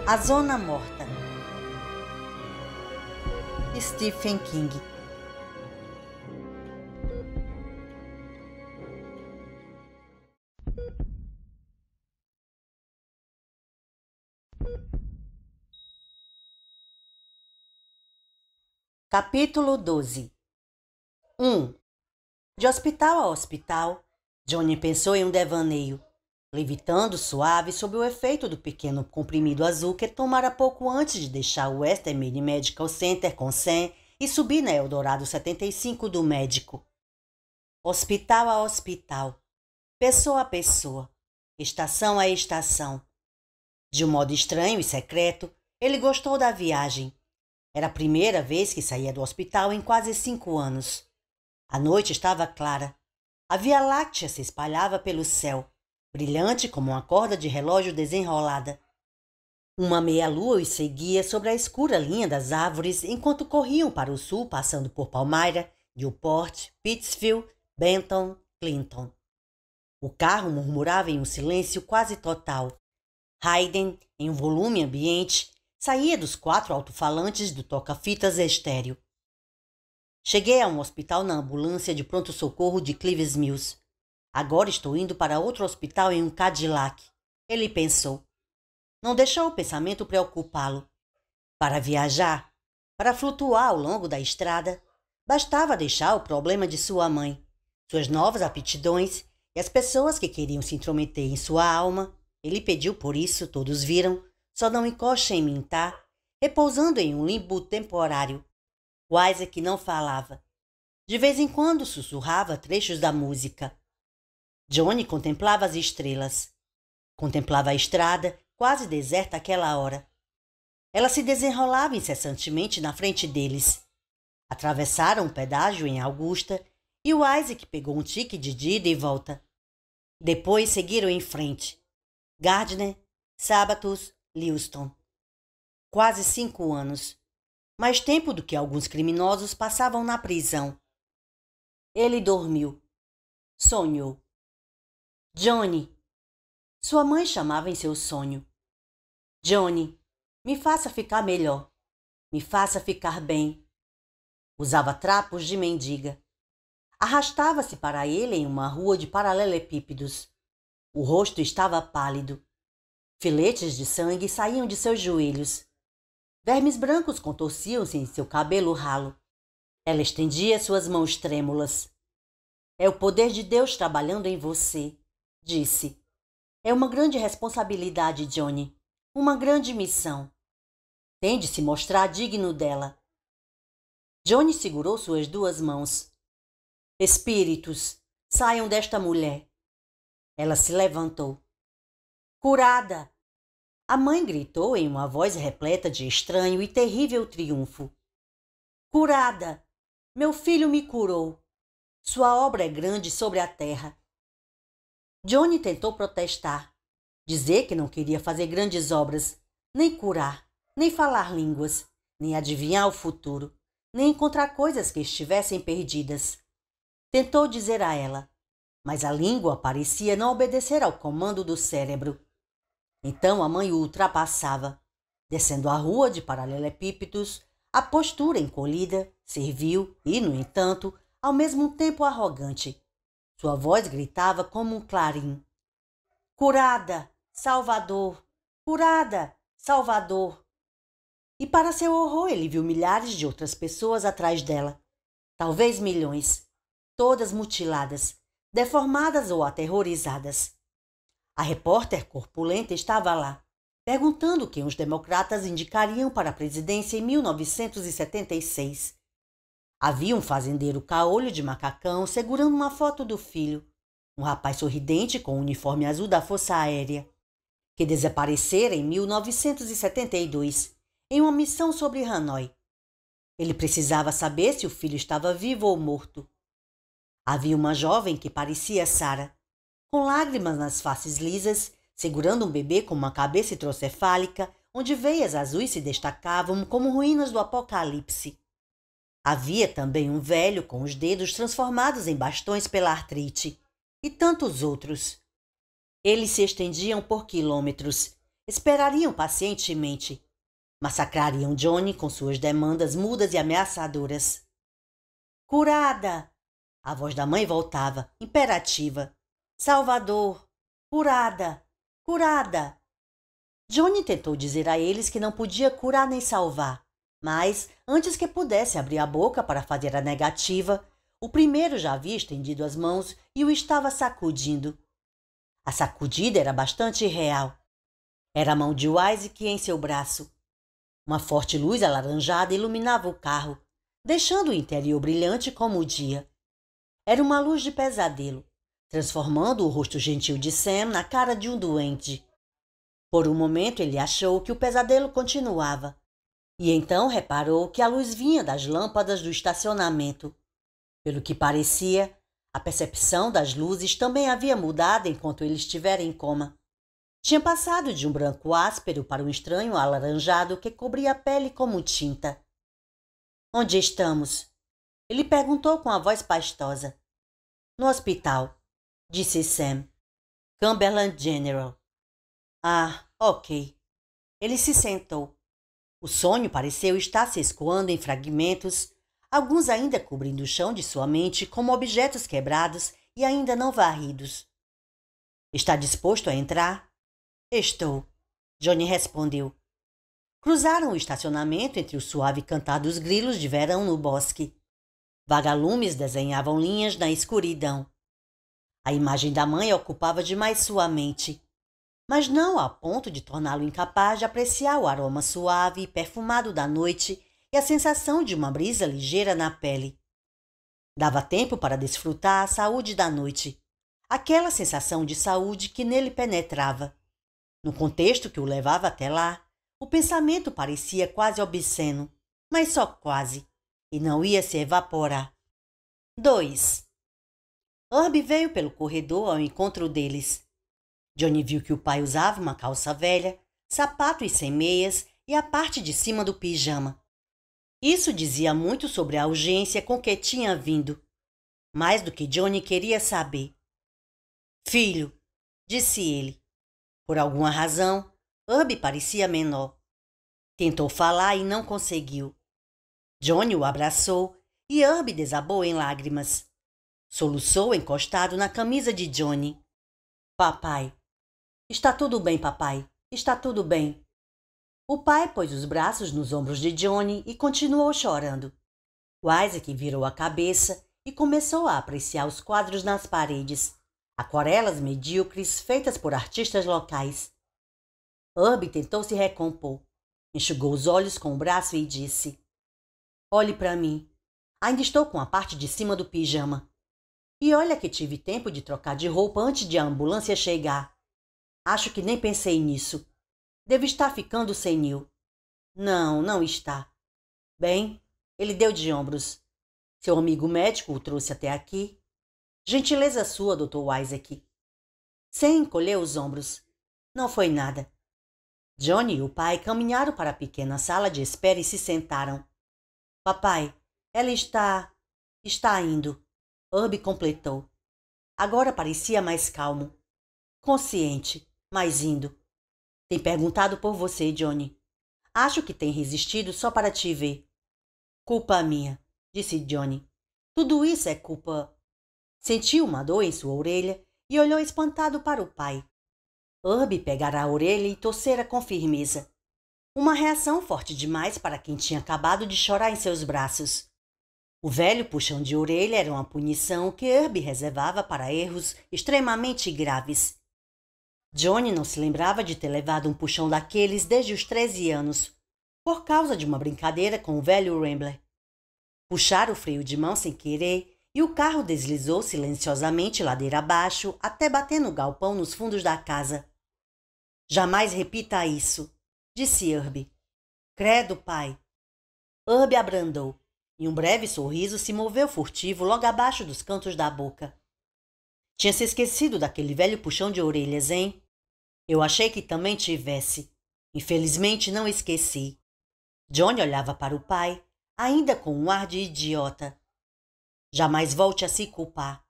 A Zona Morta, Stephen King. Capítulo 12. 1. De hospital a hospital, Johnny pensou em um devaneio, levitando suave sob o efeito do pequeno comprimido azul que tomara pouco antes de deixar o Westmead Medical Center com Sam e subir na Eldorado 75 do médico. Hospital a hospital, pessoa a pessoa, estação a estação. De um modo estranho e secreto, ele gostou da viagem. Era a primeira vez que saía do hospital em quase 5 anos. A noite estava clara. A Via Láctea se espalhava pelo céu, brilhante como uma corda de relógio desenrolada. Uma meia-lua os seguia sobre a escura linha das árvores enquanto corriam para o sul, passando por Palmyra, Newport, Pittsfield, Benton, Clinton. O carro murmurava em um silêncio quase total. Hayden, em um volume ambiente, saía dos 4 alto-falantes do toca-fitas estéreo. Cheguei a um hospital na ambulância de pronto-socorro de Cleves Mills. Agora estou indo para outro hospital em um Cadillac. Ele pensou. Não deixou o pensamento preocupá-lo. Para viajar, para flutuar ao longo da estrada, bastava deixar o problema de sua mãe, suas novas aptidões e as pessoas que queriam se intrometer em sua alma. Ele pediu por isso, todos viram, só não encoste em mim, tá? Repousando em um limbo temporário. O Isaac não falava. De vez em quando sussurrava trechos da música. Johnny contemplava as estrelas. Contemplava a estrada, quase deserta àquela hora. Ela se desenrolava incessantemente na frente deles. Atravessaram um pedágio em Augusta e o Isaac pegou um tique de ida e volta. Depois seguiram em frente. Gardner, Sabatus, Lewiston. Quase 5 anos. Mais tempo do que alguns criminosos passavam na prisão. Ele dormiu. Sonhou. Johnny. Sua mãe chamava em seu sonho. Johnny, me faça ficar melhor. Me faça ficar bem. Usava trapos de mendiga. Arrastava-se para ele em uma rua de paralelepípedos. O rosto estava pálido. Filetes de sangue saíam de seus joelhos. Vermes brancos contorciam-se em seu cabelo ralo. Ela estendia suas mãos trêmulas. É o poder de Deus trabalhando em você, disse. É uma grande responsabilidade, Johnny. Uma grande missão. Tem de se mostrar digno dela. Johnny segurou suas 2 mãos. Espíritos, saiam desta mulher. Ela se levantou. Curada! A mãe gritou em uma voz repleta de estranho e terrível triunfo. Curada! Meu filho me curou. Sua obra é grande sobre a terra. Johnny tentou protestar, dizer que não queria fazer grandes obras, nem curar, nem falar línguas, nem adivinhar o futuro, nem encontrar coisas que estivessem perdidas. Tentou dizer a ela, mas a língua parecia não obedecer ao comando do cérebro. Então a mãe o ultrapassava. Descendo a rua de paralelepípedos, a postura encolhida, servil e, no entanto, ao mesmo tempo arrogante. Sua voz gritava como um clarim. Curada! Salvador! Curada! Salvador! E para seu horror ele viu milhares de outras pessoas atrás dela. Talvez milhões. Todas mutiladas, deformadas ou aterrorizadas. A repórter corpulenta estava lá, perguntando quem os democratas indicariam para a presidência em 1976. Havia um fazendeiro caolho de macacão segurando uma foto do filho, um rapaz sorridente com o uniforme azul da Força Aérea, que desaparecera em 1972, em uma missão sobre Hanoi. Ele precisava saber se o filho estava vivo ou morto. Havia uma jovem que parecia Sarah, com lágrimas nas faces lisas, segurando um bebê com uma cabeça hidrocefálica, onde veias azuis se destacavam como ruínas do apocalipse. Havia também um velho com os dedos transformados em bastões pela artrite, e tantos outros. Eles se estendiam por quilômetros, esperariam pacientemente. Massacrariam Johnny com suas demandas mudas e ameaçadoras. Curada! A voz da mãe voltava, imperativa. Salvador! Curada! Curada! Johnny tentou dizer a eles que não podia curar nem salvar, mas, antes que pudesse abrir a boca para fazer a negativa, o primeiro já havia estendido as mãos e o estava sacudindo. A sacudida era bastante real. Era a mão de Isaac em seu braço. Uma forte luz alaranjada iluminava o carro, deixando o interior brilhante como o dia. Era uma luz de pesadelo, transformando o rosto gentil de Sam na cara de um doente. Por um momento ele achou que o pesadelo continuava, e então reparou que a luz vinha das lâmpadas do estacionamento. Pelo que parecia, a percepção das luzes também havia mudado enquanto ele estivera em coma. Tinha passado de um branco áspero para um estranho alaranjado que cobria a pele como tinta. Onde estamos? Ele perguntou com a voz pastosa. No hospital, disse Sam. Cumberland General. Ah, ok. Ele se sentou. O sonho pareceu estar se escoando em fragmentos, alguns ainda cobrindo o chão de sua mente como objetos quebrados e ainda não varridos. Está disposto a entrar? Estou, Johnny respondeu. Cruzaram o estacionamento entre o suave cantar dos grilos de verão no bosque. Vagalumes desenhavam linhas na escuridão. A imagem da mãe ocupava demais sua mente, mas não a ponto de torná-lo incapaz de apreciar o aroma suave e perfumado da noite e a sensação de uma brisa ligeira na pele. Dava tempo para desfrutar a saúde da noite, aquela sensação de saúde que nele penetrava. No contexto que o levava até lá, o pensamento parecia quase obsceno, mas só quase, e não ia se evaporar. 2. Herb veio pelo corredor ao encontro deles. Johnny viu que o pai usava uma calça velha, sapatos sem meias e a parte de cima do pijama. Isso dizia muito sobre a urgência com que tinha vindo, mais do que Johnny queria saber. Filho, disse ele. Por alguma razão, Herb parecia menor. Tentou falar e não conseguiu. Johnny o abraçou e Herb desabou em lágrimas. Soluçou encostado na camisa de Johnny. Papai. Está tudo bem, papai. Está tudo bem. O pai pôs os braços nos ombros de Johnny e continuou chorando. O Isaac virou a cabeça e começou a apreciar os quadros nas paredes, aquarelas medíocres feitas por artistas locais. Herb tentou se recompor, enxugou os olhos com o braço e disse: Olhe para mim. Ainda estou com a parte de cima do pijama. E olha que tive tempo de trocar de roupa antes de a ambulância chegar. Acho que nem pensei nisso. Devo estar ficando senil. Não, não está. Bem, ele deu de ombros. Seu amigo médico o trouxe até aqui. Gentileza sua, Dr. Isaac. Sam encolheu os ombros. Não foi nada. Johnny e o pai caminharam para a pequena sala de espera e se sentaram. Papai, ela está indo. Herb completou. Agora parecia mais calmo. Consciente, mas indo. Tem perguntado por você, Johnny. Acho que tem resistido só para te ver. Culpa minha, disse Johnny. Tudo isso é culpa... Sentiu uma dor em sua orelha e olhou espantado para o pai. Herb pegara a orelha e torcera com firmeza. Uma reação forte demais para quem tinha acabado de chorar em seus braços. O velho puxão de orelha era uma punição que Herb reservava para erros extremamente graves. Johnny não se lembrava de ter levado um puxão daqueles desde os 13 anos, por causa de uma brincadeira com o velho Rambler. Puxara o freio de mão sem querer e o carro deslizou silenciosamente ladeira abaixo até bater no galpão nos fundos da casa. Jamais repita isso, disse Herb. Credo, pai. Herb abrandou. E um breve sorriso se moveu furtivo logo abaixo dos cantos da boca. Tinha se esquecido daquele velho puxão de orelhas, hein? Eu achei que também tivesse. Infelizmente não esqueci. Johnny olhava para o pai, ainda com um ar de idiota. Jamais volte a se culpar.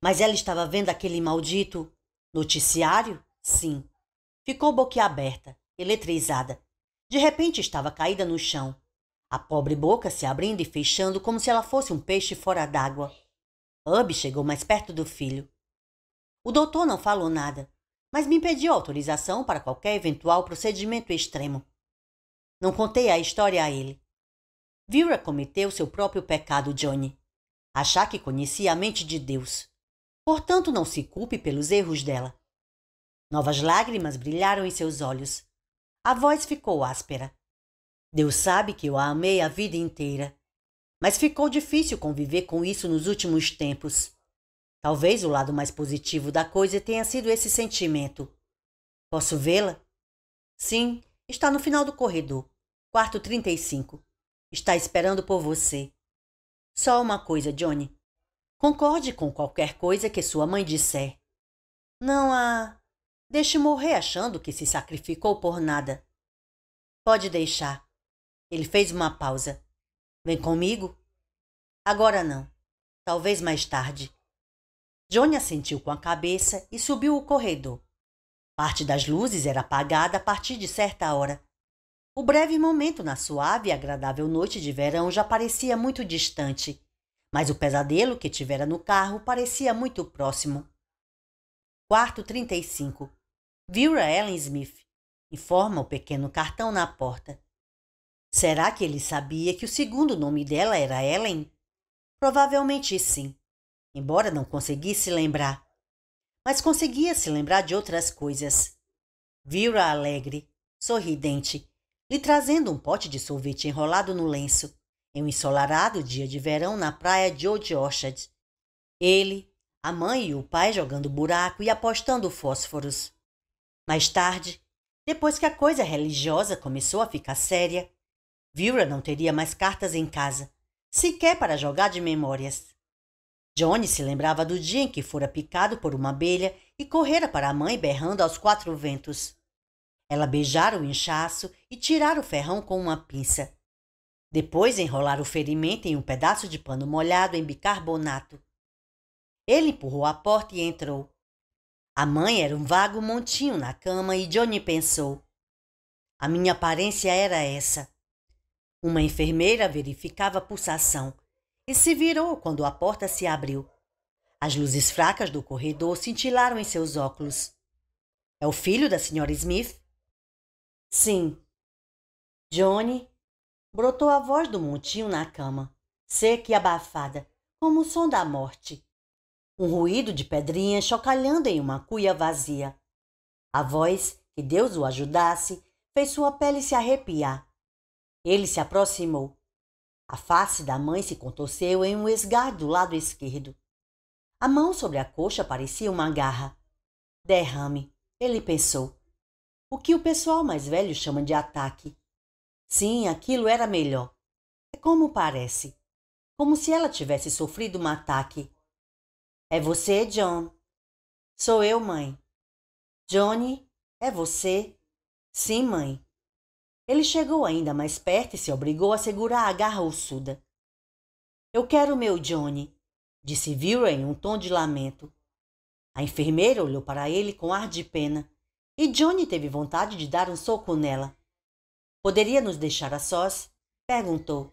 Mas ela estava vendo aquele maldito noticiário? Sim. ficou boquiaberta, eletrizada. De repente estava caída no chão, a pobre boca se abrindo e fechando como se ela fosse um peixe fora d'água. Hub chegou mais perto do filho. O doutor não falou nada, mas me pediu autorização para qualquer eventual procedimento extremo. Não contei a história a ele. Vera cometeu seu próprio pecado, Johnny. Achar que conhecia a mente de Deus. Portanto, não se culpe pelos erros dela. Novas lágrimas brilharam em seus olhos. A voz ficou áspera. Deus sabe que eu a amei a vida inteira. Mas ficou difícil conviver com isso nos últimos tempos. Talvez o lado mais positivo da coisa tenha sido esse sentimento. Posso vê-la? Sim, está no final do corredor. Quarto 35. Está esperando por você. Só uma coisa, Johnny. Concorde com qualquer coisa que sua mãe disser. Não a... Deixe morrer achando que se sacrificou por nada. Pode deixar. Ele fez uma pausa. Vem comigo? Agora não. Talvez mais tarde. Johnny assentiu com a cabeça e subiu o corredor. Parte das luzes era apagada a partir de certa hora. O breve momento na suave e agradável noite de verão já parecia muito distante, mas o pesadelo que tivera no carro parecia muito próximo. Quarto 35. Vera Ellen Smith. Informa o pequeno cartão na porta. Será que ele sabia que o segundo nome dela era Ellen? Provavelmente sim, embora não conseguisse lembrar. Mas conseguia se lembrar de outras coisas. Vera alegre, sorridente, lhe trazendo um pote de sorvete enrolado no lenço, em um ensolarado dia de verão na praia de Old Orchard. Ele, a mãe e o pai jogando buraco e apostando fósforos. Mais tarde, depois que a coisa religiosa começou a ficar séria, Vera não teria mais cartas em casa, sequer para jogar de memórias. Johnny se lembrava do dia em que fora picado por uma abelha e correra para a mãe berrando aos quatro ventos. Ela beijara o inchaço e tirara o ferrão com uma pinça. Depois enrolara o ferimento em um pedaço de pano molhado em bicarbonato. Ele empurrou a porta e entrou. A mãe era um vago montinho na cama e Johnny pensou. A minha aparência era essa. Uma enfermeira verificava a pulsação e se virou quando a porta se abriu. As luzes fracas do corredor cintilaram em seus óculos. É o filho da Sra. Smith? Sim. Johnny? Brotou a voz do montinho na cama, seca e abafada, como o som da morte. Um ruído de pedrinhas chocalhando em uma cuia vazia. A voz, que Deus o ajudasse, fez sua pele se arrepiar. Ele se aproximou. A face da mãe se contorceu em um esgar do lado esquerdo. A mão sobre a coxa parecia uma garra. Derrame, ele pensou. O que o pessoal mais velho chama de ataque. Sim, aquilo era melhor. É como parece. Como se ela tivesse sofrido um ataque. É você, John? Sou eu, mãe. Johnny, é você? Sim, mãe. Ele chegou ainda mais perto e se obrigou a segurar a garra ossuda. Eu quero meu Johnny, disse Vera em um tom de lamento. A enfermeira olhou para ele com ar de pena e Johnny teve vontade de dar um soco nela. Poderia nos deixar a sós? Perguntou.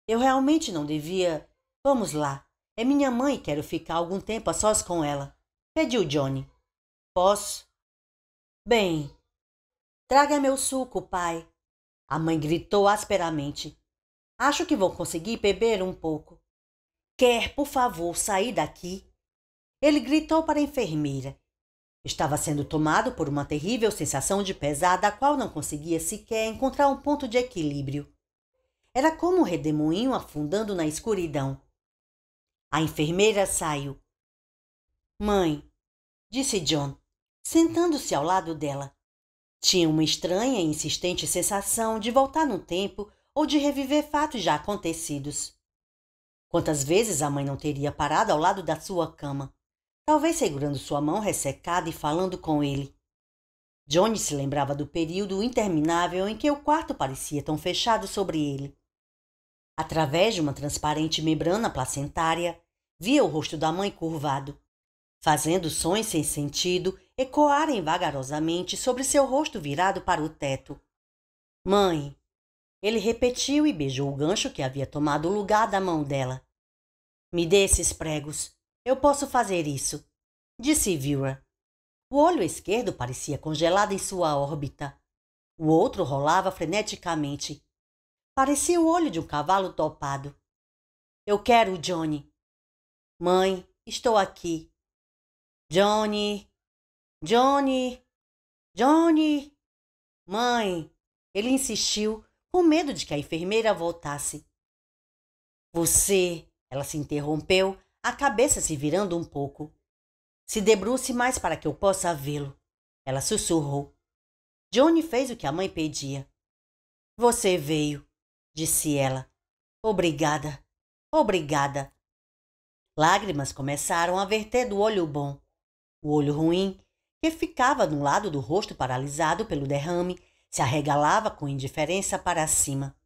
Eu realmente não devia... Vamos lá. É minha mãe e quero ficar algum tempo a sós com ela. Pediu Johnny. Posso? Bem... Traga meu suco, pai. A mãe gritou asperamente. Acho que vou conseguir beber um pouco. Quer, por favor, sair daqui? Ele gritou para a enfermeira. Estava sendo tomado por uma terrível sensação de pesar da qual não conseguia sequer encontrar um ponto de equilíbrio. Era como um redemoinho afundando na escuridão. A enfermeira saiu. Mãe, disse John, sentando-se ao lado dela. Tinha uma estranha e insistente sensação de voltar no tempo ou de reviver fatos já acontecidos. Quantas vezes a mãe não teria parado ao lado da sua cama, talvez segurando sua mão ressecada e falando com ele. Johnny se lembrava do período interminável em que o quarto parecia tão fechado sobre ele. Através de uma transparente membrana placentária, via o rosto da mãe curvado. fazendo sons sem sentido ecoarem vagarosamente sobre seu rosto virado para o teto. Mãe! Ele repetiu e beijou o gancho que havia tomado o lugar da mão dela. Me dê esses pregos. Eu posso fazer isso, disse Vera. O olho esquerdo parecia congelado em sua órbita. O outro rolava freneticamente. Parecia o olho de um cavalo topado. Eu quero o Johnny. Mãe, estou aqui. Johnny! Johnny! Johnny! Mãe! Ele insistiu, com medo de que a enfermeira voltasse. Você... Ela se interrompeu, a cabeça se virando um pouco. Se debruce mais para que eu possa vê-lo. Ela sussurrou. Johnny fez o que a mãe pedia. Você veio, disse ela. Obrigada, obrigada. Lágrimas começaram a verter do olho bom. O olho ruim, que ficava no lado do rosto paralisado pelo derrame, se arregalava com indiferença para cima.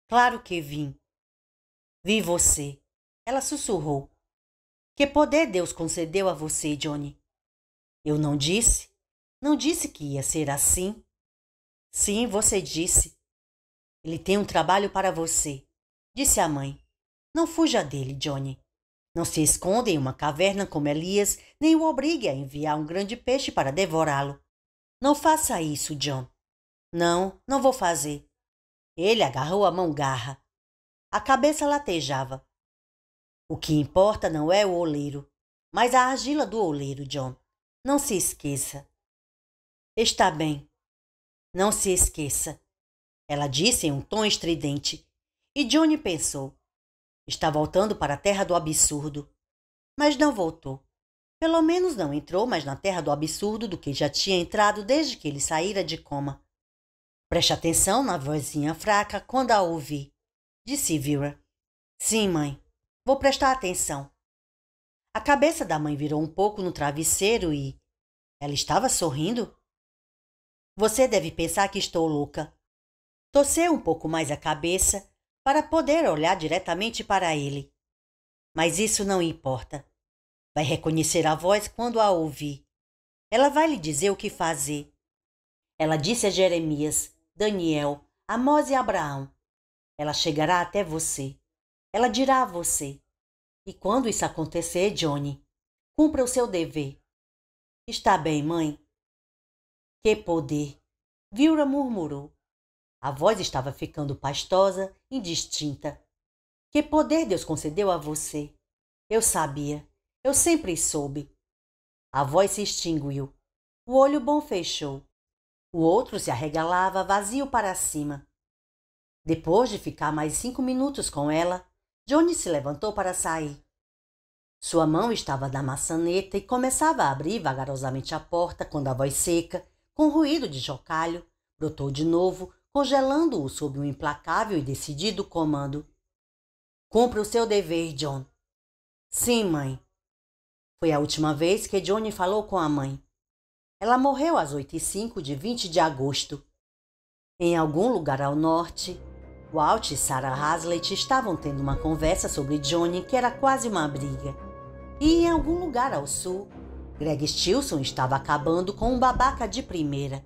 Claro que vim. Vi você. Ela sussurrou. Que poder Deus concedeu a você, Johnny? Eu não disse. Não disse que ia ser assim. Sim, você disse. Ele tem um trabalho para você, disse a mãe. Não fuja dele, Johnny. Não se esconda em uma caverna como Elias, nem o obrigue a enviar um grande peixe para devorá-lo. Não faça isso, John. Não, não vou fazer. Ele agarrou a mão Garra. A cabeça latejava. O que importa não é o oleiro, mas a argila do oleiro, John. Não se esqueça. Está bem. Não se esqueça. Ela disse em um tom estridente. E Johnny pensou. Está voltando para a terra do absurdo. Mas não voltou. Pelo menos não entrou mais na terra do absurdo do que já tinha entrado desde que ele saíra de coma. Preste atenção na vozinha fraca quando a ouvir, disse Vera. Sim, mãe. Vou prestar atenção. A cabeça da mãe virou um pouco no travesseiro e... Ela estava sorrindo? Você deve pensar que estou louca. Torceu um pouco mais a cabeça para poder olhar diretamente para ele. Mas isso não importa. Vai reconhecer a voz quando a ouvir. Ela vai lhe dizer o que fazer. Ela disse a Jeremias, Daniel, Amós e Abraão. Ela chegará até você. Ela dirá a você. E quando isso acontecer, Johnny, cumpra o seu dever. Está bem, mãe? Que poder! Vera murmurou. A voz estava ficando pastosa, indistinta. Que poder Deus concedeu a você? Eu sabia. Eu sempre soube. A voz se extinguiu. O olho bom fechou. O outro se arregalava vazio para cima. Depois de ficar mais 5 minutos com ela, Johnny se levantou para sair. Sua mão estava na maçaneta e começava a abrir vagarosamente a porta quando a voz seca, com ruído de chocalho, brotou de novo, congelando-o sob um implacável e decidido comando. Cumpra o seu dever, John. Sim, mãe. Foi a última vez que Johnny falou com a mãe. Ela morreu às 8h05 de 20 de agosto. Em algum lugar ao norte, Walt e Sarah Hazlitt estavam tendo uma conversa sobre Johnny que era quase uma briga. E em algum lugar ao sul, Greg Stilson estava acabando com um babaca de primeira.